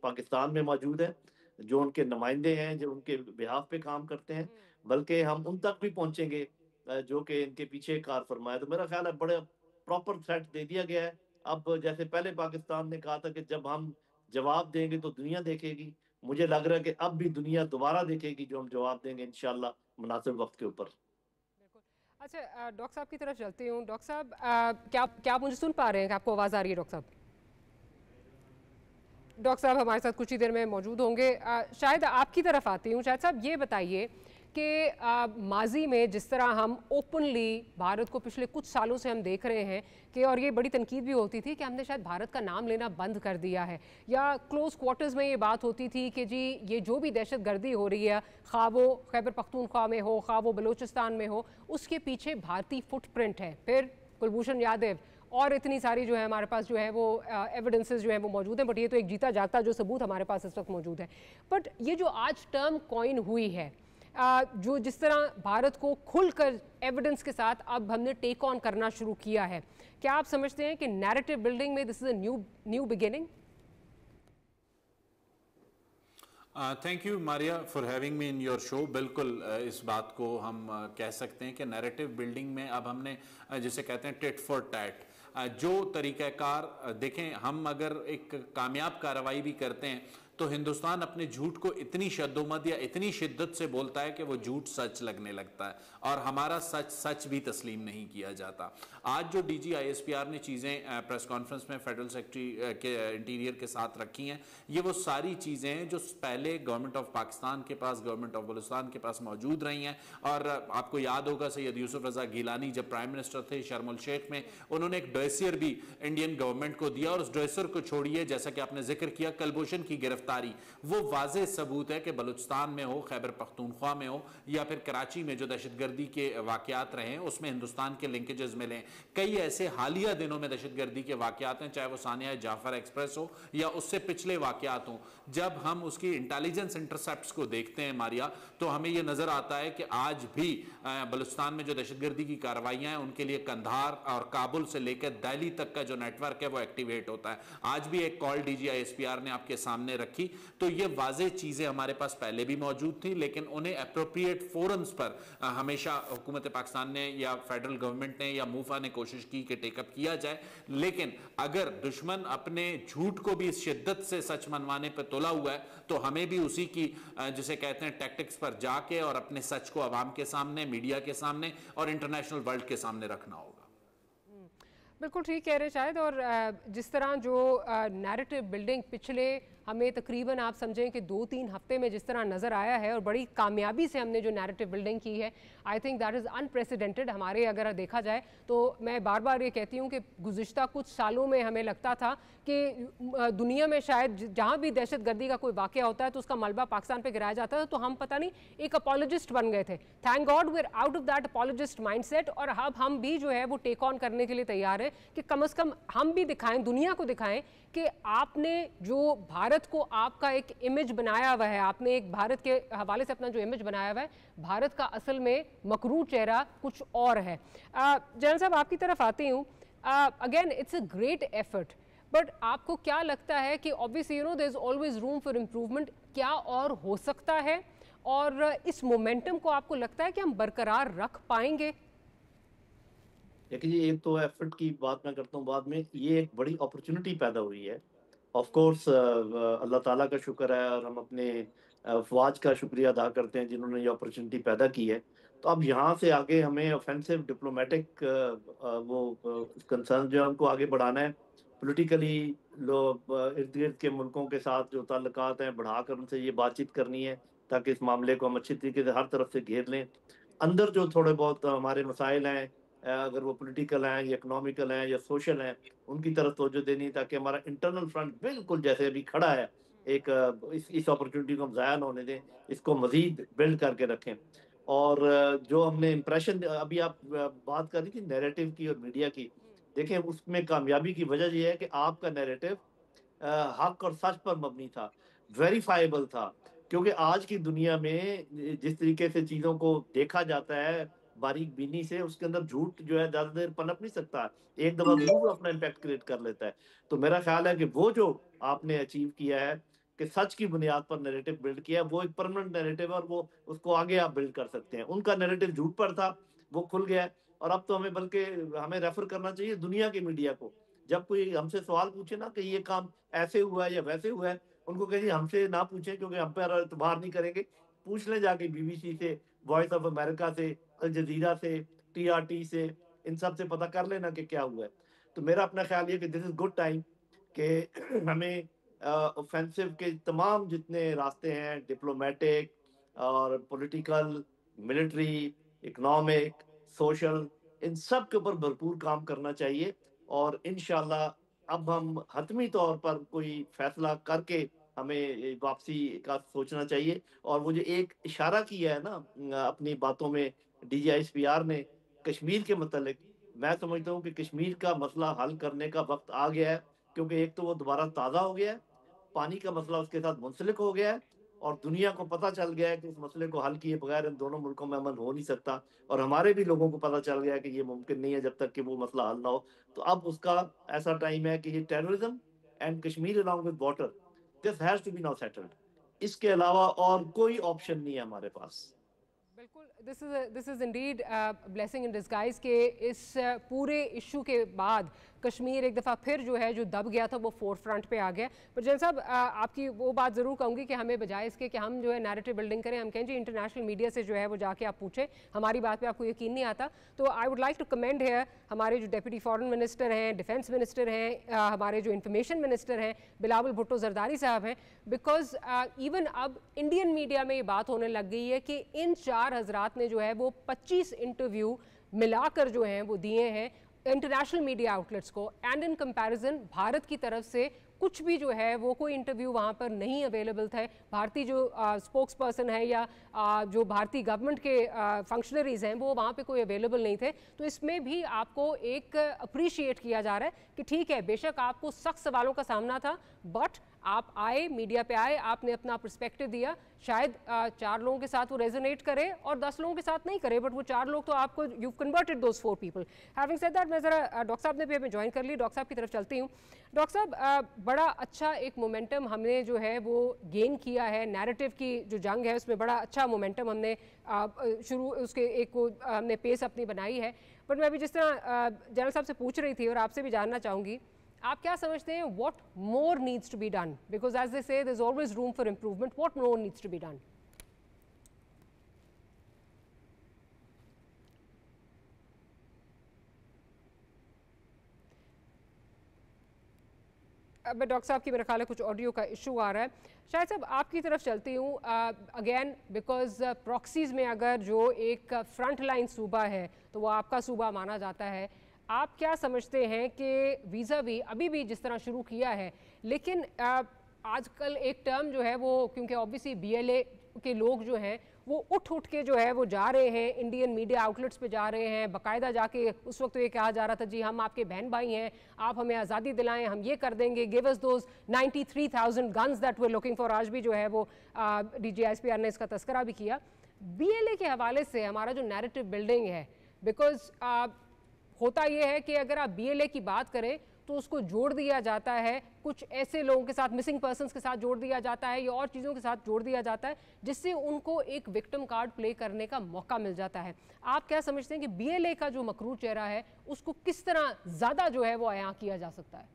پاکستان میں موجود ہیں، جو ان کے نمائندے ہیں، جو ان کے بہاف پہ کام کرتے ہیں، بلکہ ہم ان تک بھی پہنچیں گے جو کہ ان کے پیچھے کار فرمائے. تو میرا خیال ہے بڑے پراپر تھریٹ دے دیا گیا ہے. اب جیسے پہلے پاکستان نے کہا تھا کہ جب ہم جواب دیں گے تو دنیا دیکھے گی، مجھے لگ رہا ہے کہ اب بھی دنیا دوبارہ دیکھے گی جو ہم جواب دیں گے انشاءاللہ مناسب وقت کے اوپر. اچھا ڈاکٹر صاحب کی طرف چلتی ہوں. ڈاکٹر صاحب کیا آپ مجھے سن پا رہے ہیں کہ آپ کو آواز آ رہی ہے؟ ڈاکٹر صاحب ہمارے ساتھ کچھ ہی دیر میں موجود ہوں گے. شاید آپ کی طرف آتی ہوں. شاید صاحب یہ بتائیے کہ ماضی میں جس طرح ہم اوپنلی بھارت کو پچھلے کچھ سالوں سے ہم دیکھ رہے ہیں کہ، اور یہ بڑی تنقید بھی ہوتی تھی کہ ہم نے شاید بھارت کا نام لینا بند کر دیا ہے، یا کلوز کوارٹرز میں یہ بات ہوتی تھی کہ جی یہ جو بھی دہشت گردی ہو رہی ہے، خواہ وہ خیبر پختونخوا میں ہو، خواہ وہ بلوچستان میں ہو، اس کے پیچھے بھارتی فٹ پرنٹ ہے. پھر کلبھوشن یادو اور اتنی ساری جو ہے ہمارے پاس جو ہے وہ ایویڈنسز جو ہیں وہ موجود ہیں. بٹ یہ تو ایک جیتا جاگتا جو ثبوت ہمارے پاس اس وقت موجود ہے. بٹ یہ جو آج ٹرم کوائن ہوئی ہے، جو جس طرح بھارت کو کھل کر ایویڈنس کے ساتھ اب ہم نے ٹیک آن کرنا شروع کیا ہے، کیا آپ سمجھتے ہیں کہ نیریٹو بلڈنگ میں this is a new beginning? Thank you Maria for having me in your show. بالکل اس بات کو ہم کہہ سکتے ہیں کہ نیریٹو بلڈنگ میں اب ہم نے جسے کہتے ہیں ٹٹ فار ٹیٹ، جو طریقہ کار دیکھیں، ہم اگر ایک کامیاب کارروائی بھی کرتے ہیں تو ہندوستان اپنے جھوٹ کو اتنی شدومت یا اتنی شدت سے بولتا ہے کہ وہ جھوٹ سچ لگنے لگتا ہے، اور ہمارا سچ سچ بھی تسلیم نہیں کیا جاتا. آج جو D G I S P R نے چیزیں پریس کانفرنس میں فیڈرل سیکرٹری کے انٹیریئر کے ساتھ رکھی ہیں، یہ وہ ساری چیزیں ہیں جو پہلے گورنمنٹ آف پاکستان کے پاس، گورنمنٹ آف بلوچستان کے پاس موجود رہی ہیں. اور آپ کو یاد ہوگا سید یوسف رضا گیلانی جب پرائم منسٹر تھے شرم الشیخ میں، انہوں نے ایک ڈویسر بھی انڈین گورنمنٹ کو دیا، اور اس ڈویسر کو چھوڑیے، جیسا کہ آپ نے ذکر کیا کلبھوشن کی گرفتاری، وہ واضح ثبوت ہے کہ بلوچستان میں ہو، خیبر پختونخوا میں ہو، یا پھر کراچی میں جو دہشت گردی کے واقعات رہے ہیں اس میں ہندوستان کے لنکیجز ملے. کئی ایسے حالیہ دنوں میں دہشت گردی کے واقعات ہیں، چاہے وہ ثانیہ جعفر ایکسپریس ہو یا اس سے پچھلے واقعات ہوں. جب ہم اس کی انٹیلیجنس انٹرسیپٹس کو دیکھتے ہیں ماریا، تو ہمیں یہ نظر آتا ہے کہ آج بھی بلوچستان میں جو دہشت گردی کی کارروائیاں ہیں ان کے لیے قندھار اور کابل سے لے کر دہلی تک کا جو نیٹ ورک ہے وہ ایکٹیویٹ ہوتا ہے. آج بھی ایک call D G I S P R نے آپ کے سامنے رکھی. تو یہ واضح چیزیں ہمارے پاس پہلے بھی موجود تھیں، لیکن انہیں اپروپریٹ فورمز پر ہمیشہ حکومت پاکستان نے یا فیڈرل گورنمنٹ نے یا موفا نے کوشش کی کہ ٹیک اپ کیا جائے. لیکن اگر دشمن اپنے جھوٹ کو بھی اس شدت سے سچ منوانے پہ تلا ہوا ہے تو ہمیں بھی اسی کی جسے کہتے ہیں ٹیکٹکس پر جا کے اور اپنے سچ کو عوام کے سامنے، میڈیا کے سامنے اور انٹرنیشنل ورلڈ کے سامنے رکھنا ہوگا. بالکل ٹھیک کہہ رہے شاید. اور جس طرح جو نیریٹو بلڈنگ پچھلے ہمیں تقریباً آپ سمجھیں کہ 2-3 ہفتے میں جس طرح نظر آیا ہے، اور بڑی کامیابی سے ہم نے جو نیریٹو بلڈنگ کی ہے، I think that is unprecedented. ہمارے اگر دیکھا جائے تو میں بار بار یہ کہتی ہوں کہ گزشتہ کچھ سالوں میں ہمیں لگتا تھا کہ دنیا میں شاید جہاں بھی دہشت گردی کا کوئی واقعہ ہوتا ہے تو اس کا ملبہ پاکستان پہ گرایا جاتا تھا تو ہم پتہ نہیں ایک اپولوجسٹ بن گئے تھے. Thank God we are out of that apologist mindset, اور اب ہم بھی جو ہے وہ ٹیک آن کرنے کے لیے تیار ہیں کہ کم از کم ہم بھی دکھائیں، دنیا کو دکھائیں کہ آپ نے جو بھارت کو آپ کا ایک امیج بنایا ہوا ہے، آپ نے ایک بھارت کے حوالے سے اپنا جو امیج بنایا ہوا ہے، بھارت کا اصل میں مکروہ چہرہ کچھ اور ہے. جنرل صاحب آپ کی طرف آتی ہوں. Again it's a great effort, but آپ کو کیا لگتا ہے کہ obviously you know there is always room for improvement، کیا اور ہو سکتا ہے، اور اس مومنٹم کو آپ کو لگتا ہے کہ ہم برقرار رکھ پائیں گے؟ لیکن یہ ایک تو ایفرٹ کی بات میں کرتا ہوں بعد میں، یہ ایک بڑی اپرچونٹی پیدا ہوئی ہے. آف کورس اللہ تعالیٰ کا شکر ہے، اور ہم اپنے افواج کا شکریہ ادا کرتے ہیں جنہوں نے یہ اپرچونٹی پیدا کی ہے. تو اب یہاں سے آگے ہمیں اوفینسو ڈپلومیٹک وہ کنسرن جو ہے ان کو آگے بڑھانا ہے. پولیٹیکلی لوگ ارد گرد کے ملکوں کے ساتھ جو تعلقات ہیں بڑھا کر ان سے یہ بات چیت کرنی ہے تاکہ اس معاملے کو ہم اچھی طریقے سے ہر طرف سے گھیر لیں. اندر جو تھوڑے بہت ہمارے مسائل ہیں، اگر وہ پولیٹیکل ہیں یا اکنامیکل ہیں یا سوشل ہیں، ان کی طرف توجہ دینی تاکہ ہمارا انٹرنل فرنٹ بالکل جیسے ابھی کھڑا ہے، ایک اس اپرچونٹی کو ہم ضائع نہ ہونے دیں، اس کو مزید بلڈ کر کے رکھیں. اور جو ہم نے امپریشن ابھی آپ بات کر رہی تھی نیریٹو کی اور میڈیا کی، دیکھیں اس میں کامیابی کی وجہ یہ ہے کہ آپ کا نیریٹو حق اور سچ پر مبنی تھا، ویریفائیبل تھا. کیونکہ آج کی دنیا میں جس طریقے سے چیزوں کو دیکھا جاتا ہے باریک بینی سے، اس کے اندر جھوٹ جو ہے زیادہ دیر پنپ نہیں سکتا، ایک دفعہ ضرور اپنا امپیکٹ کریٹ کر لیتا ہے. تو میرا خیال ہے کہ وہ جو آپ نے اچیو کیا ہے کہ سچ کی بنیاد پر نیریٹو بلڈ کیا ہے، وہ ایک پرمننٹ نیریٹو ہے اور وہ اس کو آگے آپ بلڈ کر سکتے ہیں. ان کا نیریٹو جھوٹ پر تھا، وہ کھل گیا ہے. اور اب تو ہمیں بلکہ ہمیں ریفر کرنا چاہیے دنیا کی میڈیا کو. جب کوئی ہم سے سوال پوچھے نا کہ یہ کام ایسے ہوا ہے یا ویسے ہوا ہے، ان کو کہیے ہم سے نہ پوچھیں کیونکہ ہم پہ اعتبار نہیں کریں گے. پوچھ لیں جا کے BBC سے، وائس آف امریکہ سے، الجزیرہ سے، TRT سے، ان سب سے پتہ کر لینا کہ کیا ہوا ہے. تو میرا اپنا خیال یہ کہ دس از گڈ ٹائم کہ ہمیں اوفینسو کے تمام جتنے راستے ہیں، ڈپلومیٹک اور پولیٹیکل، ملٹری، اکنامک، سوشل، ان سب کے اوپر بھرپور کام کرنا چاہیے. اور انشاءاللہ اب ہم حتمی طور پر کوئی فیصلہ کر کے ہمیں واپسی کا سوچنا چاہیے. اور وہ جو ایک اشارہ کیا ہے نا اپنی باتوں میں DGISPR نے کشمیر کے متعلق، میں سمجھتا ہوں کہ کشمیر کا مسئلہ حل کرنے کا وقت آ گیا ہے، کیونکہ ایک تو وہ دوبارہ تازہ ہو گیا ہے، پانی کا مسئلہ اس کے ساتھ منسلک ہو گیا ہے، اور دنیا کو پتہ چل گیا ہے کہ اس مسئلے کو حل کیے بغیر ان دونوں ملکوں میں امن ہو نہیں سکتا. اور ہمارے بھی لوگوں کو پتہ چل گیا ہے کہ یہ ممکن نہیں ہے جب تک کہ وہ مسئلہ حل نہ ہو. تو اب اس کا ایسا ٹائم ہے کہ یہ terrorism and Kashmir along with water, this has to be now settled. اس کے علاوہ اور کوئی آپشن نہیں ہے ہمارے پاس. بالکل، this is indeed blessing in disguise کہ اس پورے ایشو کے بعد کشمیر ایک دفعہ پھر جو ہے جو دب گیا تھا وہ فور فرنٹ پہ آ گیا. پر جن صاحب آپ کی وہ بات ضرور کہوں گی کہ ہمیں بجائے اس کے کہ ہم جو ہے نیریٹو بلڈنگ کریں، ہم کہیں جی انٹرنیشنل میڈیا سے جو ہے وہ جا کے آپ پوچھیں، ہماری بات پہ آپ کو یقین نہیں آتا. تو I would like to commend here ہمارے جو ڈیپٹی فارن منسٹر ہیں، ڈیفینس منسٹر ہیں، ہمارے جو انفارمیشن منسٹر ہیں بلاول بھٹو زرداری صاحب ہیں، بیکاز ایون اب انڈین میڈیا میں یہ بات ہونے لگ گئی ہے کہ ان 4 حضرات نے جو ہے وہ 25 انٹرویو ملا کر جو ہیں وہ دیے ہیں انٹرنیشنل میڈیا آؤٹلیٹس کو، اینڈ ان کمپیریزن بھارت کی طرف سے کچھ بھی جو ہے وہ کوئی انٹرویو وہاں پر نہیں اویلیبل تھے. بھارتی جو اسپوکس پرسن ہے یا جو بھارتی گورنمنٹ کے فنکشنریز ہیں وہ وہاں پہ کوئی اویلیبل نہیں تھے. تو اس میں بھی آپ کو ایک اپریشیٹ کیا جا رہا ہے کہ ٹھیک ہے، بے شک آپ کو سخت سوالوں کا سامنا تھا، بٹ آپ آئے، میڈیا پہ آئے، آپ نے اپنا پرسپیکٹو دیا. شاید 4 لوگوں کے ساتھ وہ ریزونیٹ کرے اور 10 لوگوں کے ساتھ نہیں کرے، بٹ وہ 4 لوگ تو آپ کو you converted those 4 people. Having said that, میں ذرا ڈاکٹر صاحب نے بھی ہمیں جوائن کر لی، ڈاکٹر صاحب کی طرف چلتی ہوں. ڈاکٹر صاحب بڑا اچھا ایک مومنٹم ہم نے جو ہے وہ گین کیا ہے، نیریٹو کی جو جنگ ہے اس میں بڑا اچھا مومنٹم ہم نے شروع اس کے ایک کو ہم نے پیس اپنی بنائی ہے. بٹ میں ابھی جس طرح جنرل صاحب سے پوچھ رہی تھی اور آپ سے بھی جاننا چاہوں گی، آپ کیا سمجھتے ہیں what more needs to be done? Because as they say, there's always room for improvement. What more needs to be done? اب ڈاکٹر صاحب کی میرے خیال ہے کچھ آڈیو کا ایشو آ رہا ہے. شاید صاحب آپ کی طرف چلتی ہوں اگین بیکاز پراکسیز میں اگر جو ایک فرنٹ لائن صوبہ ہے تو وہ آپ کا صوبہ مانا جاتا ہے. آپ کیا سمجھتے ہیں کہ ویزا بھی ابھی بھی جس طرح شروع کیا ہے، لیکن آج کل ایک ٹرم جو ہے وہ کیونکہ اوبیسلی BLA کے لوگ جو ہیں وہ اٹھ کے جو ہے وہ جا رہے ہیں انڈین میڈیا آؤٹلیٹس پہ جا رہے ہیں، باقاعدہ جا کے اس وقت تو یہ کہا جا رہا تھا جی ہم آپ کے بہن بھائی ہیں، آپ ہمیں آزادی دلائیں، ہم یہ کر دیں گے، give us those 93,000 guns that were looking for. آج بھی جو ہے وہ DGISPR نے اس کا تذکرہ بھی کیا. BLA کے حوالے سے ہمارا جو نیریٹو بلڈنگ ہے، بیکاز ہوتا یہ ہے کہ اگر آپ BLA کی بات کریں تو اس کو جوڑ دیا جاتا ہے کچھ ایسے لوگوں کے ساتھ، مسنگ پرسنس کے ساتھ جوڑ دیا جاتا ہے یا اور چیزوں کے ساتھ جوڑ دیا جاتا ہے جس سے ان کو ایک وکٹم کارڈ پلے کرنے کا موقع مل جاتا ہے. آپ کیا سمجھتے ہیں کہ BLA کا جو مکروہ چہرہ ہے اس کو کس طرح زیادہ جو ہے وہ عیاں کیا جا سکتا ہے؟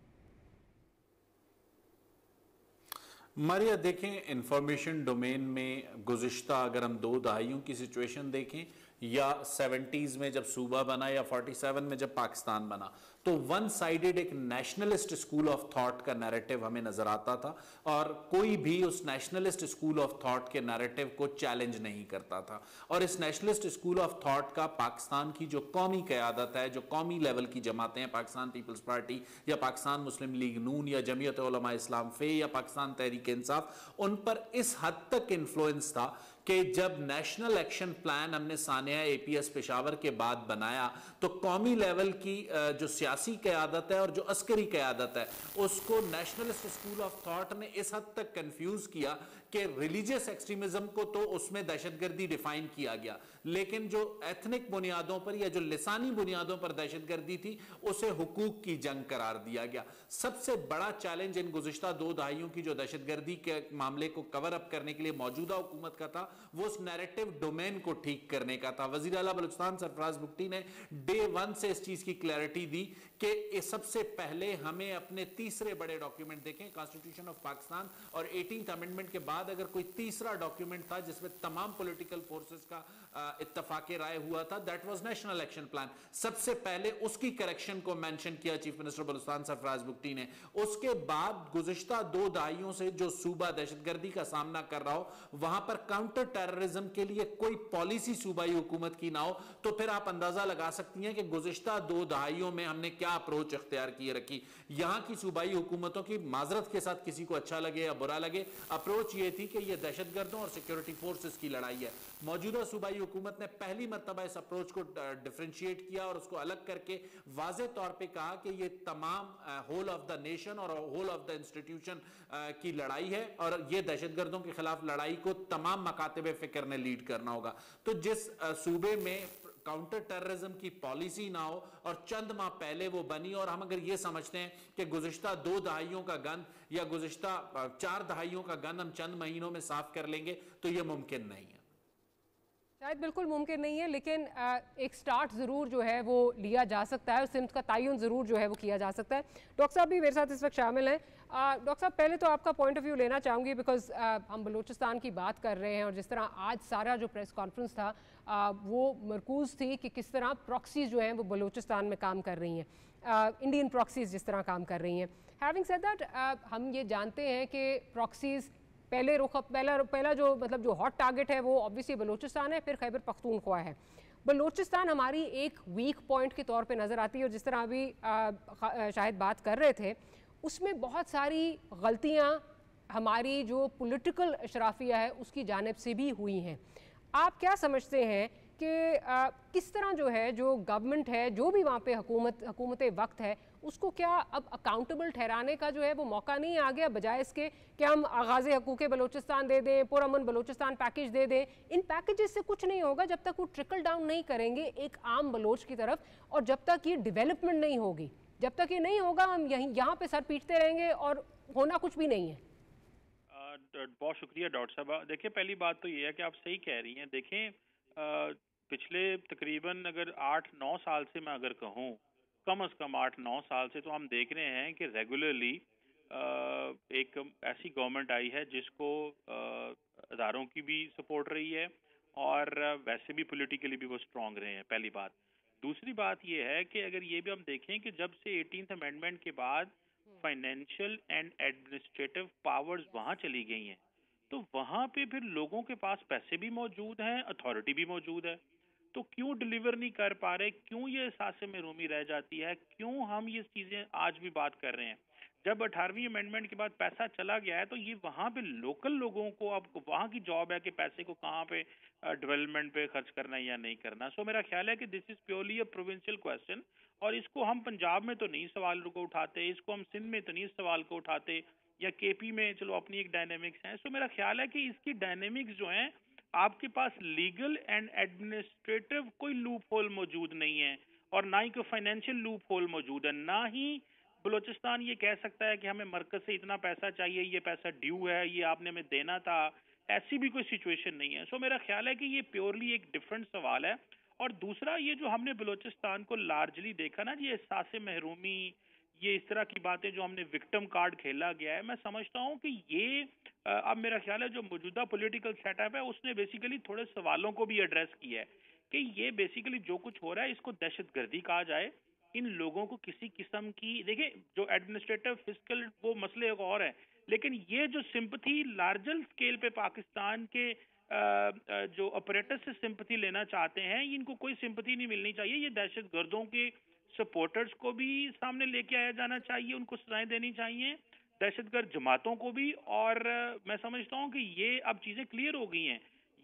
ماریا دیکھیں، انفارمیشن ڈومین میں گزشتہ اگر ہم 2 دہائیوں کی سچویشن دیکھیں یا 70s میں جب صوبہ بنا یا 47 میں جب پاکستان بنا، تو ون سائیڈڈ ایک نیشنلسٹ اسکول آف تھاٹ کا نیریٹو ہمیں نظر آتا تھا اور کوئی بھی اس نیشنلسٹ اسکول آف تھاٹ کے نیریٹو کو چیلنج نہیں کرتا تھا. اور اس نیشنلسٹ اسکول آف تھاٹ کا پاکستان کی جو قومی قیادت ہے، جو قومی لیول کی جماعتیں ہیں، پاکستان پیپلز پارٹی یا پاکستان مسلم لیگ نون یا جمعیت علماء اسلام فے یا پاکستان تحریک انصاف، ان پر اس حد تک انفلوئنس تھا کہ جب نیشنل ایکشن پلان ہم نے سانحہ APS پشاور کے بعد بنایا تو قومی لیول کی جو سیاسی قیادت ہے اور جو عسکری قیادت ہے اس کو نیشنلسٹ اسکول آف تھاٹ نے اس حد تک کنفیوز کیا کہ ریلیجیس ایکسٹریمزم کو تو اس میں دہشت گردی ڈیفائن کیا گیا، لیکن جو ایتھنک بنیادوں پر یا جو لسانی بنیادوں پر دہشت گردی تھی اسے حقوق کی جنگ قرار دیا گیا۔ سب سے بڑا چیلنج ان گزشتہ 2 دہائیوں کی جو دہشت گردی کے معاملے کو کور اپ کرنے کے لیے موجودہ حکومت کا تھا وہ اس نیریٹو ڈومین کو ٹھیک کرنے کا تھا۔ وزیر اعلیٰ بلوچستان سرفراز بگٹی نے ڈے 1 سے اس چیز کی کلیئرٹی دی کہ سب سے پہلے ہمیں اپنے تیسرے بڑے ڈاکیومنٹ دیکھیں، کانسٹیٹیوشن آف پاکستان اور 18th امینڈمنٹ کے بعد اگر کوئی تیسرا ڈاکیومنٹ تھا جس میں تمام پولیٹیکل فورسز کا اتفاق رائے ہوا تھا، that was national action plan. سب سے پہلے اس کی کریکشن کو مینشن کیا چیف منسٹر بلوچستان سرفراز بگٹی نے۔ اس کے بعد گزشتہ 2 دہائیوں سے جو صوبہ دہشت گردی کا سامنا کر رہا ہو وہاں پر کاؤنٹر ٹیررزم کے لیے کوئی پالیسی صوبائی حکومت کی نہ ہو، تو پھر آپ اندازہ لگا سکتی ہیں کہ گزشتہ 2 دہائیوں میں ہم نے کیا اپروچ اختیار کیے رکھی۔ یہاں کی صوبائی حکومتوں کی معذرت کے ساتھ کسی کو اچھا لگے یا برا لگے، اپروچ یہ تھی کہ یہ دہشت گردوں اور سیکیورٹی فورسز کی لڑائی ہے۔ موجودہ صوبائی حکومت نے پہلی مرتبہ اس اپروچ کو ڈیفرینشیٹ کیا اور اس کو الگ کر کے واضح طور پہ کہا کہ یہ تمام ہول آف دا نیشن اور ہول آف دا انسٹیٹیوشن کی لڑائی ہے اور یہ دہشت گردوں کے خلاف لڑائی کو تمام مکاتب فکر نے لیڈ کرنا ہوگا۔ تو جس صوبے میں کاؤنٹر ٹیررزم کی پالیسی نہ ہو اور چند ماہ پہلے وہ بنی، اور ہم اگر یہ سمجھتے ہیں کہ گزشتہ 2 دہائیوں کا گند یا گزشتہ 4 دہائیوں کا گند ہم چند مہینوں میں صاف کر لیں گے تو یہ ممکن نہیں ہے۔ شاید بالکل ممکن نہیں ہے، لیکن ایک سٹارٹ ضرور جو ہے وہ لیا جا سکتا ہے، سمت کا تعین ضرور جو ہے وہ کیا جا سکتا ہے۔ ڈاکٹر صاحب بھی میرے ساتھ اس وقت شامل ہیں۔ ڈاکٹر صاحب پہلے تو آپ کا پوائنٹ آف ویو لینا چاہوں گی، بیکاز ہم بلوچستان کی بات کر رہے ہیں اور جس طرح آج سارا جو پریس کانفرنس تھا وہ مرکوز تھی کہ کس طرح پراکسیز جو ہیں وہ بلوچستان میں کام کر رہی ہیں، انڈین پراکسیز جس طرح کام کر رہی ہیں۔ ہیونگ سیڈ دیٹ ہم یہ جانتے ہیں کہ پراکسیز پہلا جو مطلب جو ہاٹ ٹارگٹ ہے وہ obviously بلوچستان ہے، پھر خیبر پختونخوا ہے۔ بلوچستان ہماری ایک ویک پوائنٹ کے طور پہ نظر آتی ہے، اور جس طرح ابھی شاہد بات کر رہے تھے اس میں بہت ساری غلطیاں ہماری جو پولیٹیکل اشرافیہ ہے اس کی جانب سے بھی ہوئی ہیں۔ آپ کیا سمجھتے ہیں کہ کس طرح جو ہے جو گورنمنٹ ہے، جو بھی وہاں پہ حکومت وقت ہے، اس کو کیا اب اکاؤنٹیبل ٹھہرانے کا جو ہے وہ موقع نہیں آ گیا، بجائے اس کے کہ ہم آغاز حقوق بلوچستان دے دیں، پرامن بلوچستان پیکیج دے دیں؟ ان پیکیجز سے کچھ نہیں ہوگا جب تک وہ ٹرکل ڈاؤن نہیں کریں گے ایک عام بلوچ کی طرف، اور جب تک یہ ڈیولپمنٹ نہیں ہوگی، جب تک یہ نہیں ہوگا ہم یہاں پہ سر پیٹتے رہیں گے اور ہونا کچھ بھی نہیں ہے۔ بہت شکریہ ڈاکٹر صاحب۔ دیکھیں پہلی بات تو یہ ہے کہ آپ صحیح کہہ رہی ہیں۔ دیکھیں پچھلے تقریباً اگر 8-9 سال سے میں اگر کہوں، کم از کم 8-9 سال سے، تو ہم دیکھ رہے ہیں کہ ریگولرلی ایک ایسی گورنمنٹ آئی ہے جس کو اداروں کی بھی سپورٹ رہی ہے اور ویسے بھی پولیٹیکلی بھی وہ اسٹرانگ رہے ہیں، پہلی بات۔ دوسری بات یہ ہے کہ اگر یہ بھی ہم دیکھیں کہ جب سے 18th امینڈمنٹ کے بعد فائنینشیل اینڈ ایڈمنسٹریٹو پاورز وہاں چلی گئی ہیں، تو وہاں پہ پھر لوگوں کے پاس پیسے بھی موجود ہیں، اتھارٹی بھی موجود ہے، تو کیوں ڈیلیور نہیں کر پا رہے؟ کیوں یہ احساس محرومی رہ جاتی ہے؟ کیوں ہم یہ چیزیں آج بھی بات کر رہے ہیں؟ جب 18ویں امینڈمنٹ کے بعد پیسہ چلا گیا ہے تو یہ وہاں پہ لوکل لوگوں کو اب وہاں کی جاب ہے کہ پیسے کو کہاں پہ ڈیولپمنٹ پہ خرچ کرنا ہے یا نہیں کرنا۔ سو میرا خیال ہے کہ this is purely a provincial question, اور اس کو ہم پنجاب میں تو نہیں سوال کو اٹھاتے، اس کو ہم سندھ میں تو نہیں سوال کو اٹھاتے، یا کے پی میں چلو اپنی ایک ڈائنامکس ہیں۔ سو میرا خیال ہے کہ اس کی ڈائنامکس جو ہیں، آپ کے پاس لیگل اینڈ ایڈمنسٹریٹو کوئی لوپ ہول موجود نہیں ہے، اور نہ ہی کوئی فائنینشیل لوپ ہول موجود ہے، نہ ہی بلوچستان یہ کہہ سکتا ہے کہ ہمیں مرکز سے اتنا پیسہ چاہیے، یہ پیسہ ڈیو ہے، یہ آپ نے ہمیں دینا تھا، ایسی بھی کوئی سچویشن نہیں ہے۔ سو میرا خیال ہے کہ یہ پیورلی ایک ڈفرینٹ سوال ہے۔ اور دوسرا یہ جو ہم نے بلوچستان کو لارجلی دیکھا نا، یہ احساس محرومی، یہ اس طرح کی باتیں جو ہم نے وکٹم کارڈ کھیلا گیا ہے، میں سمجھتا ہوں کہ یہ اب میرا خیال ہے جو موجودہ پولیٹیکل سیٹ اپ ہے اس نے بیسیکلی تھوڑے سوالوں کو بھی ایڈریس کیا ہے کہ یہ بیسیکلی جو کچھ ہو رہا ہے اس کو دہشت گردی کہا جائے، ان لوگوں کو کسی قسم کی، دیکھیں جو ایڈمنسٹریٹو فسکل وہ مسئلے ایک اور ہے، لیکن یہ جو سمپتھی لارجر اسکیل پہ پاکستان کے جو آپریٹر سے سمپتھی لینا چاہتے ہیں، ان کو کوئی سمپتھی نہیں ملنی چاہیے۔ یہ دہشت گردوں کے سپورٹرز کو بھی سامنے لے کے آیا جانا چاہیے، ان کو سزائیں دینی چاہیے، دہشت گرد جماعتوں کو بھی، اور میں سمجھتا ہوں کہ یہ اب چیزیں کلیئر ہو گئی ہیں۔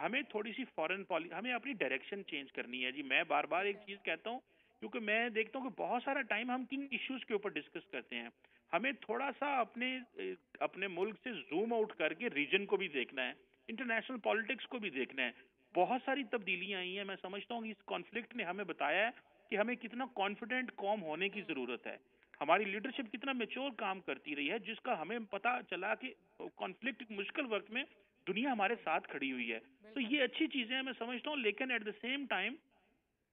ہمیں تھوڑی سی فورن پالیسی، ہمیں اپنی ڈائریکشن چینج کرنی ہے جی. میں بار بار ایک چیز کہتا ہوں، کیونکہ میں دیکھتا ہوں کہ بہت سارا ٹائم ہم کن ایشوز کے اوپر ڈسکس کرتے ہیں. ہمیں تھوڑا سا اپنے ملک سے زوم آؤٹ کر کے ریجن کو بھی دیکھنا ہے، انٹرنیشنل پالیٹکس کو بھی دیکھنا ہے. بہت ساری تبدیلیاں آئی ہیں. میں سمجھتا ہوں کہ اس کانفلکٹ نے ہمیں بتایا ہے کہ ہمیں کتنا کانفیڈنٹ قوم ہونے کی ضرورت ہے. ہماری لیڈرشپ کتنا میچور کام کرتی رہی ہے، جس کا ہمیں پتا چلا کہ کانفلکٹ مشکل وقت میں دنیا ہمارے ساتھ کھڑی ہوئی ہے. تو یہ اچھی چیزیں ہیں میں سمجھتا ہوں، لیکن ایٹ دا سیم ٹائم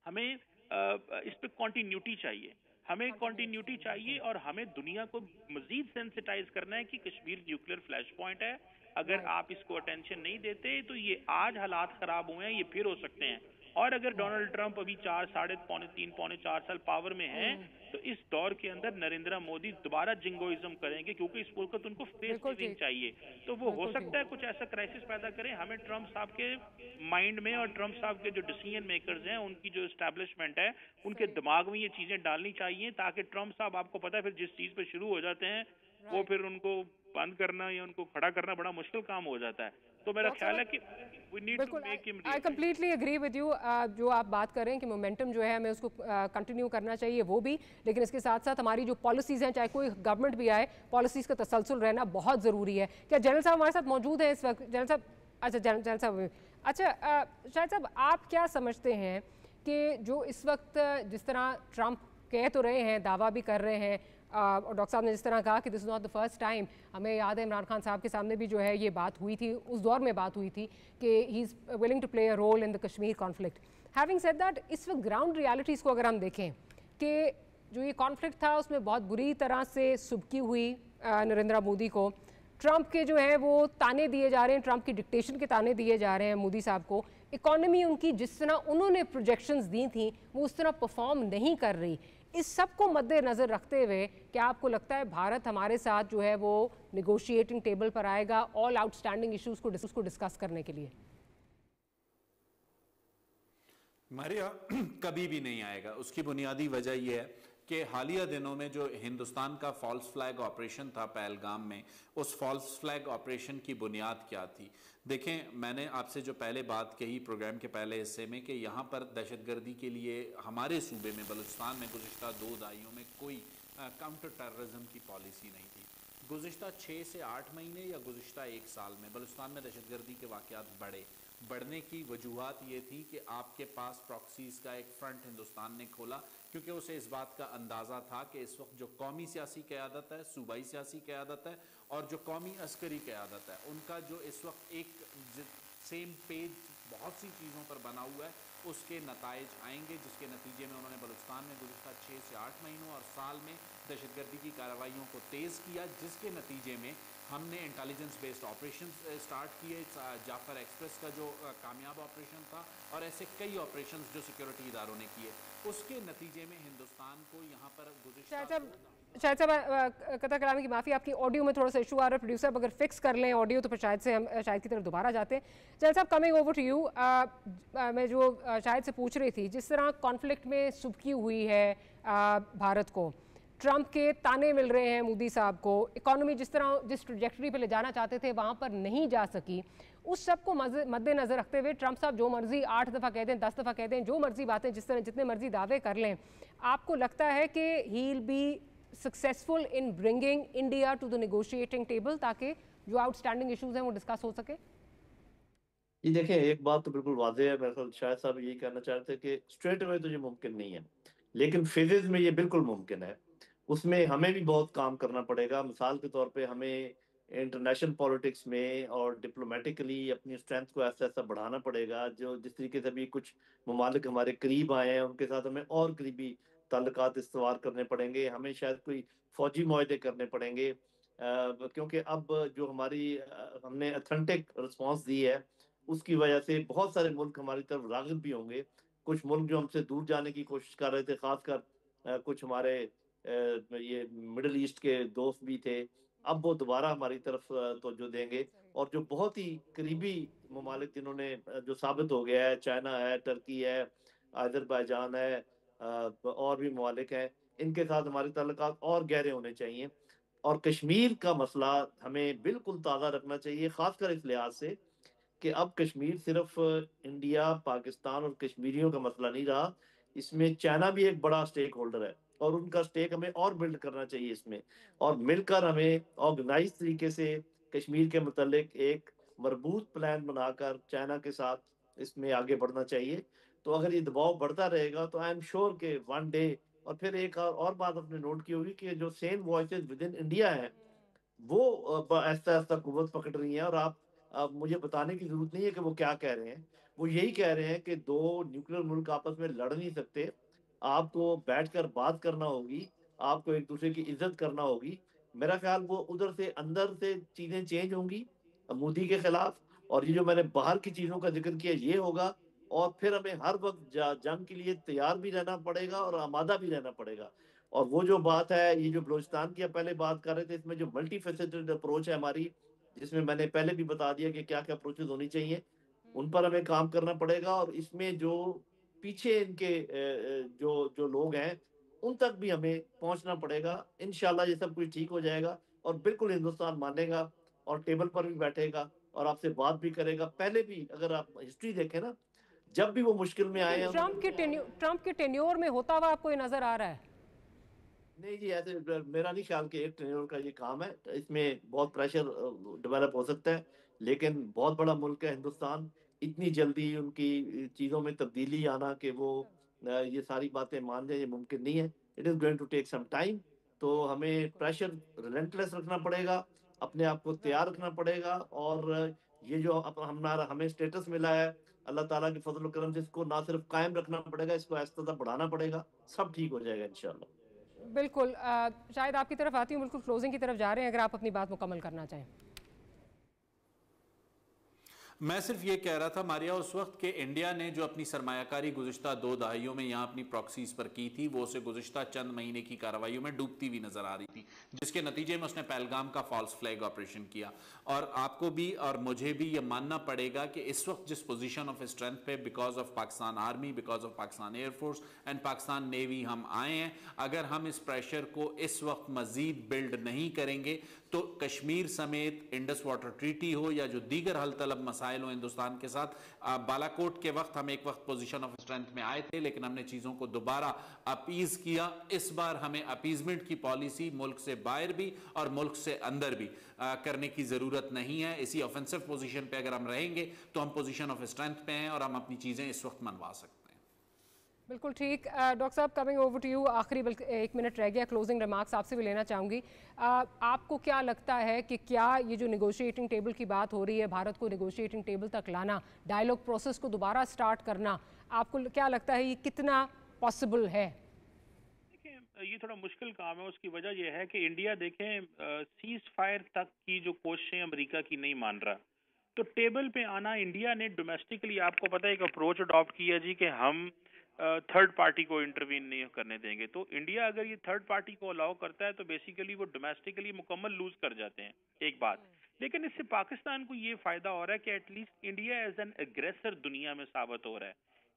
ہمیں اس پہ کنٹینیوٹی چاہیے. ہمیں کنٹینیوٹی چاہیے اور ہمیں دنیا کو مزید سینسٹائز کرنا ہے کہ کشمیر نیوکلیر فلیش پوائنٹ ہے. اگر آپ اس کو اٹینشن نہیں دیتے تو یہ آج حالات خراب ہوئے ہیں، یہ پھر ہو سکتے ہیں. اور اگر ڈونلڈ ٹرمپ ابھی 3.5 4 سال پاور میں ہیں تو اس دور کے اندر نریندر مودی دوبارہ جنگوئزم کریں گے، کیونکہ اس وقت ان کو فیس سیونگ چاہیے. تو وہ ہو سکتا ہے کچھ ایسا کرائسس پیدا کریں. ہمیں ٹرمپ صاحب کے مائنڈ میں اور ٹرمپ صاحب کے جو ڈیسیژن میکرز ہیں، ان کی جو اسٹیبلشمنٹ ہے، ان کے دماغ میں یہ چیزیں ڈالنی چاہیے، تاکہ ٹرمپ صاحب، آپ کو پتا ہے، پھر جس چیز پہ شروع ہو جاتے ہیں وہ پھر ان کو بند کرنا یا ان کو کھڑا کرنا بڑا مشکل کام ہو جاتا ہے. تو میرا خیال ہے کہ we need to make him I completely agree with you. جو آپ بات کر رہے ہیں کہ مومنٹم جو ہے ہمیں اس کو کنٹینیو کرنا چاہیے، وہ بھی، لیکن اس کے ساتھ ساتھ ہماری جو پالیسیز ہیں، چاہے کوئی گورنمنٹ بھی آئے، پالیسیز کا تسلسل رہنا بہت ضروری ہے. کیا جنرل صاحب ہمارے ساتھ موجود ہیں اس وقت؟ جنرل صاحب، اچھا جنرل صاحب، اچھا شاہد صاحب، آپ کیا سمجھتے ہیں کہ جو اس وقت جس طرح ٹرمپ کہہ تو رہے ہیں، دعویٰ بھی کر رہے ہیں، اور ڈاکٹر صاحب نے جس طرح کہا کہ this is not the first time, ہمیں یاد ہے عمران خان صاحب کے سامنے بھی جو ہے یہ بات ہوئی تھی، اس دور میں بات ہوئی تھی کہ he is willing to play a role in the Kashmir conflict. Having said that, اس وقت گراؤنڈ ریالٹیز کو اگر ہم دیکھیں کہ جو یہ کانفلکٹ تھا اس میں بہت بری طرح سے سبکی ہوئی نریندر مودی کو. ٹرمپ کے جو ہیں وہ تانے دیے جا رہے ہیں، ٹرمپ کی ڈکٹیشن کے تانے دیے جا رہے ہیں مودی صاحب کو. اکانومی ان کی جس طرح انہوں نے پروجیکشنز دی تھیں وہ اس طرح پرفارم نہیں کر رہی. اس سب کو مد نظر رکھتے ہوئے کیا آپ کو لگتا ہے بھارت ہمارے ساتھ جو ہے وہ نیگوشیٹنگ ٹیبل پر آئے گا آل آؤٹ اسٹینڈنگ ایشوز کو ڈسکس کرنے کے لیے؟ ماریا، کبھی بھی نہیں آئے گا. اس کی بنیادی وجہ یہ ہے کہ حالیہ دنوں میں جو ہندوستان کا فالس فلیگ آپریشن تھا پہلگام میں، اس فالس فلیگ آپریشن کی بنیاد کیا تھی؟ دیکھیں، میں نے آپ سے جو پہلے بات کہی پروگرام کے پہلے حصے میں کہ یہاں پر دہشت گردی کے لیے ہمارے صوبے میں بلوچستان میں گزشتہ 2 دہائیوں میں کوئی کاؤنٹر ٹیررزم کی پالیسی نہیں تھی. گزشتہ 6 سے 8 مہینے یا گزشتہ 1 سال میں بلوچستان میں دہشت گردی کے واقعات بڑھنے کی وجوہات یہ تھی کہ آپ کے پاس پراکسیز کا ایک فرنٹ ہندوستان نے کھولا، کیونکہ اسے اس بات کا اندازہ تھا کہ اس وقت جو قومی سیاسی قیادت ہے، صوبائی سیاسی قیادت ہے اور جو قومی عسکری قیادت ہے، ان کا جو اس وقت ایک سیم پیج بہت سی چیزوں پر بنا ہوا ہے، اس کے نتائج آئیں گے، جس کے نتیجے میں انہوں نے بلوچستان میں گزشتہ 6 سے 8 مہینوں اور سال میں دہشت گردی کی کارروائیوں کو تیز کیا، جس کے نتیجے میں ہم نے انٹیلیجنس بیسڈ آپریشن سٹارٹ کیے. جعفر ایکسپریس کا جو کامیاب آپریشن تھا اور ایسے کئی آپریشنز جو سیکیورٹی اداروں نے کیے، اس کے نتیجے میں ہندوستان کو یہاں پر گزشتہ شاید صاحب قطع کلامی کی معافی، آپ کی آڈیو میں تھوڑا سا ایشو آ رہا ہے. پروڈیوسر اگر فکس کر لیں آڈیو تو پھر شاید سے ہم شاید کی طرف دوبارہ جاتے ہیں. جنرل صاحب، کمنگ اوور ٹو یو، میں جو شاید سے پوچھ رہی تھی، جس طرح کانفلکٹ میں سبکی ہوئی ہے بھارت کو، ٹرمپ کے تانے مل رہے ہیں مودی صاحب کو، اکانومی جس طرح جس ٹریجیکٹری پہ لے جانا چاہتے تھے وہاں پر نہیں جا سکی، اس سب کو مد نظر رکھتے ہوئے ٹرمپ صاحب جو مرضی 8 دفعہ کہہ دیں، 10 دفعہ کہہ دیں، جو مرضی باتیں جس طرح جتنے مرضی دعوے کر لیں، آپ کو لگتا ہے کہ he will be successful in bringing India to the negotiating table تاکہ جو آؤٹ اسٹینڈنگ ایشوز ہیں وہ ڈسکس ہو سکے؟ یہ دیکھیں، ایک بات تو بالکل واضح ہے، میرے خیال شاہد صاحب یہی کہنا چاہتے ہیں کہ اسٹریٹ اوے تو یہ ممکن نہیں ہے، لیکن فیزز میں یہ بالکل ممکن ہے. اس میں ہمیں بھی بہت کام کرنا پڑے گا. مثال کے طور پہ ہمیں انٹرنیشنل پالیٹکس میں اور ڈپلومیٹکلی اپنی اسٹرینتھ کو ایسا ایسا بڑھانا پڑے گا. جس طریقے سے بھی کچھ ممالک ہمارے قریب آئے ہیں ان کے ساتھ ہمیں اور قریبی تعلقات استوار کرنے پڑیں گے. ہمیں شاید کوئی فوجی معاہدے کرنے پڑیں گے، کیونکہ اب جو ہم نے اتھینٹک رسپانس دی ہے اس کی وجہ سے بہت سارے ملک ہماری طرف راغب بھی ہوں گے. کچھ ملک جو ہم سے دور جانے کی کوشش کر رہے تھے، خاص کر کچھ ہمارے یہ مڈل ایسٹ کے دوست بھی تھے، اب وہ دوبارہ ہماری طرف توجہ دیں گے. اور جو بہت ہی قریبی ممالک جنہوں نے جو ثابت ہو گیا ہے، چائنا ہے، ترکی ہے، آذربائیجان ہے، اور بھی ممالک ہیں، ان کے ساتھ ہمارے تعلقات اور گہرے ہونے چاہیے. اور کشمیر کا مسئلہ ہمیں بالکل تازہ رکھنا چاہیے، خاص کر اس لحاظ سے کہ اب کشمیر صرف انڈیا پاکستان اور کشمیریوں کا مسئلہ نہیں رہا، اس میں چائنا بھی ایک بڑا سٹیک ہولڈر ہے، اور ان کا سٹیک ہمیں اور بلڈ کرنا چاہیے اس میں، اور مل کر ہمیں آرگنائز طریقے سے کشمیر کے متعلق ایک مربوط پلان بنا کر چائنا کے ساتھ اس میں آگے بڑھنا چاہیے۔ تو اگر یہ دباؤ بڑھتا رہے گا تو آئی ایم شیور کہ ون ڈے، اور پھر ایک اور بات آپ نے نوٹ کی ہوگی کہ جو سین وائسز ود ان انڈیا ہیں وہ آہستہ آہستہ قوت پکڑ رہی ہیں، اور آپ مجھے بتانے کی ضرورت نہیں ہے کہ وہ کیا کہہ رہے ہیں، وہ یہی کہہ رہے ہیں کہ دو نیوکلیر ملک آپس میں لڑ نہیں سکتے، آپ کو بیٹھ کر بات کرنا ہوگی، آپ کو ایک دوسرے کی عزت کرنا ہوگی۔ میرا خیال وہ ادھر سے اندر سے چیزیں چینج ہوں گی مودی کے خلاف، اور یہ جو میں نے باہر کی چیزوں کا ذکر کیا یہ ہوگا، اور پھر ہمیں ہر وقت جنگ کے لیے تیار بھی رہنا پڑے گا اور آمادہ بھی رہنا پڑے گا۔ اور وہ جو بات ہے، یہ جو بلوچستان کی پہلے بات کر رہے تھے، اس میں جو ملٹی فیسٹڈ اپروچ ہے ہماری، جس میں نے پہلے بھی بتا دیا کہ کیا کیا اپروچز ہونی چاہیے، ان پر ہمیں کام کرنا پڑے گا، اور اس میں جو پیچھے ان کے جو لوگ ہیں ان تک بھی ہمیں پہنچنا پڑے گا۔ انشاءاللہ یہ سب کچھ ٹھیک ہو جائے گا، اور بالکل ہندوستان مانے گا اور ٹیبل پر بھی بیٹھے گا اور آپ سے بات بھی کرے گا۔ پہلے بھی اگر آپ ہسٹری دیکھیں نا، جب بھی وہ مشکل میں آئے ہیں، ٹرمپ کے ٹینیور میں ہوتا ہوا آپ کو یہ نظر آ رہا ہے؟ نہیں جی، ایسے میرا نہیں خیال کہ ایک ٹرینر کا یہ کام ہے، اس میں بہت پریشر ڈیولپ ہو سکتا ہے، لیکن بہت بڑا ملک ہے ہندوستان، اتنی جلدی ان کی چیزوں میں تبدیلی آنا کہ وہ یہ ساری باتیں مان جائیں، یہ ممکن نہیں ہے۔ It is going to take some time, تو ہمیں پریشر ریلنٹلیس رکھنا پڑے گا، اپنے آپ کو تیار رکھنا پڑے گا، اور یہ جو ہمیں اسٹیٹس ملا ہے اللہ تعالیٰ کے فضل و کرم سے، اس کو نہ صرف قائم رکھنا پڑے گا، اس کو آہستہ بڑھانا پڑے گا، سب ٹھیک ہو جائے گا انشاءاللہ۔ بالکل، شاید آپ کی طرف آتی ہوں، بالکل کلوزنگ کی طرف جا رہے ہیں، اگر آپ اپنی بات مکمل کرنا چاہیں۔ میں صرف یہ کہہ رہا تھا ماریا، اس وقت کہ انڈیا نے جو اپنی سرمایہ کاری گزشتہ 2 دہائیوں میں یہاں اپنی پراکسیز پر کی تھی، وہ اسے گزشتہ چند مہینے کی کارروائیوں میں ڈوبتی ہوئی نظر آ رہی تھی، جس کے نتیجے میں اس نے پہلگام کا فالس فلیگ آپریشن کیا۔ اور آپ کو بھی اور مجھے بھی یہ ماننا پڑے گا کہ اس وقت جس پوزیشن آف اسٹرینتھ پہ because of Pakistan army, because of Pakistan air force and Pakistan navy ہم آئے ہیں، اگر ہم اس پریشر کو اس وقت مزید بلڈ نہیں کریں گے تو کشمیر سمیت انڈس واٹر ٹریٹی ہو یا جو دیگر حل طلب مسائل ہوں ہندوستان کے ساتھ، بالا کوٹ کے وقت ہم ایک وقت پوزیشن آف اسٹرینتھ میں آئے تھے، لیکن ہم نے چیزوں کو دوبارہ اپیز کیا۔ اس بار ہمیں اپیزمنٹ کی پالیسی ملک سے باہر بھی اور ملک سے اندر بھی کرنے کی ضرورت نہیں ہے۔ اسی آفنسو پوزیشن پہ اگر ہم رہیں گے تو ہم پوزیشن آف اسٹرینتھ پہ ہیں اور ہم اپنی چیزیں اس وقت منوا سکتے ہیں۔ بالکل ٹھیک، ڈاکٹر صاحب کمنگ اوور ٹو یو، آخری بلکہ 1 منٹ رہ گیا، کلوزنگ ریمارکس آپ سے بھی لینا چاہوں گی۔ آپ کو کیا لگتا ہے کہ کیا یہ جو نیگوشیٹنگ ٹیبل کی بات ہو رہی ہے، بھارت کو نیگوشیٹنگ ٹیبل تک لانا، ڈائیلاگ پروسیس کو دوبارہ سٹارٹ کرنا، آپ کو کیا لگتا ہے یہ کتنا پاسبل ہے؟ دیکھیں یہ تھوڑا مشکل کام ہے، اس کی وجہ یہ ہے کہ انڈیا دیکھیں سیز فائر تک کی جو کوششیں امریکہ کی نہیں مان رہا، تو ٹیبل پہ آنا انڈیا نے ڈومیسٹکلی آپ کو پتہ ہے ایک اپروچ اڈاپٹ کیا جی کہ ہم تھرڈ پارٹی کو انٹروین نہیں کرنے دیں گے۔ تو انڈیا اگر یہ تھرڈ پارٹی کو الاؤ کرتا ہے تو بیسیکلی وہ ڈومیسٹکلی مکمل لوز کر جاتے ہیں، ایک بات۔ لیکن اس سے پاکستان کو یہ فائدہ ہو رہا ہے کہ at least India as an aggressor دنیا میں ثابت ہو رہا ہے۔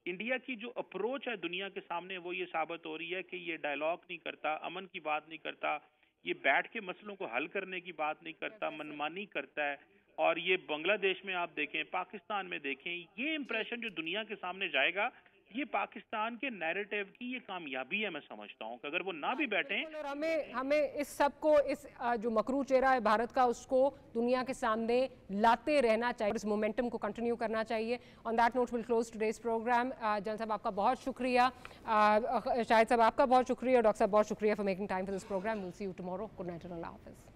انڈیا کی جو اپروچ ہے دنیا کے سامنے وہ یہ ثابت ہو رہی ہے کہ یہ ڈائلاگ نہیں کرتا، امن کی بات نہیں کرتا، یہ بیٹھ کے مسئلوں کو حل کرنے کی بات نہیں کرتا، منمانی کرتا ہے۔ اور یہ بنگلہ دیش میں آپ دیکھیں، پاکستان میں دیکھیں، یہ امپریشن جو دنیا کے سامنے جائے گا، یہ پاکستان کے نیریٹیو کی یہ کامیابی ہے۔ میں سمجھتا ہوں کہ اگر وہ نہ بھی بیٹھیں، اور ہمیں اس سب کو، اس جو مکرو چہرہ ہے بھارت کا، اس کو دنیا کے سامنے لاتے رہنا چاہیے، اس مومنٹم کو کنٹینیو کرنا چاہیے۔ On that note we'll close today's programme. جن صاحب آپ کا بہت شکریہ، شاہد صاحب آپ کا بہت شکریہ، ڈاکٹر صاحب بہت شکریہ for making time for this program. Well see you tomorrow. Good night, اللہ حافظ۔